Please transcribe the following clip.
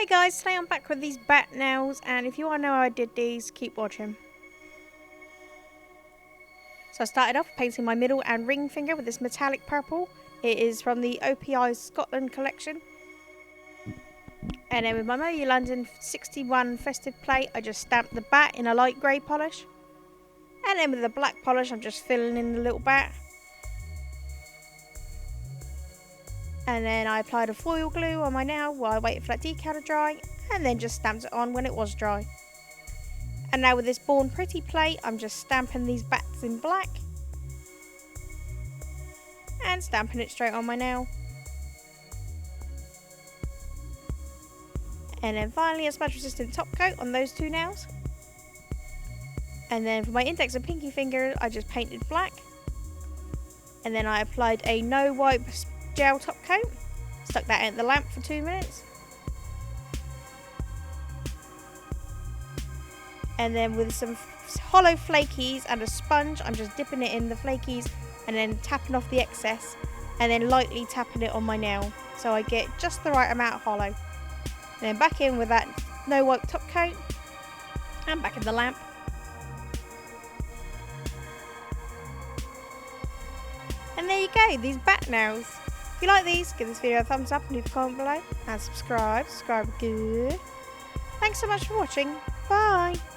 Hey guys, today I'm back with these bat nails, and if you want to know how I did these, keep watching. So I started off painting my middle and ring finger with this metallic purple. It is from the OPI Scotland collection. And then with my Moyu London 61 festive plate, I just stamped the bat in a light grey polish. And then with the black polish, I'm just filling in the little bat. And then I applied a foil glue on my nail while I waited for that decal to dry, and then just stamped it on when it was dry. And now with this Born Pretty plate, I'm just stamping these bats in black and stamping it straight on my nail. And then finally a smudge resistant top coat on those two nails. And then for my index and pinky finger, I just painted black. And then I applied a no wipe gel top coat, stuck that in the lamp for 2 minutes. And then with some Holo flakies and a sponge, I'm just dipping it in the flakies and then tapping off the excess and then lightly tapping it on my nail so I get just the right amount of Holo. And then back in with that no wipe top coat and back in the lamp. And there you go, these bat nails. If you like these, give this video a thumbs up and leave a comment below and subscribe. Subscribe good. Thanks so much for watching. Bye.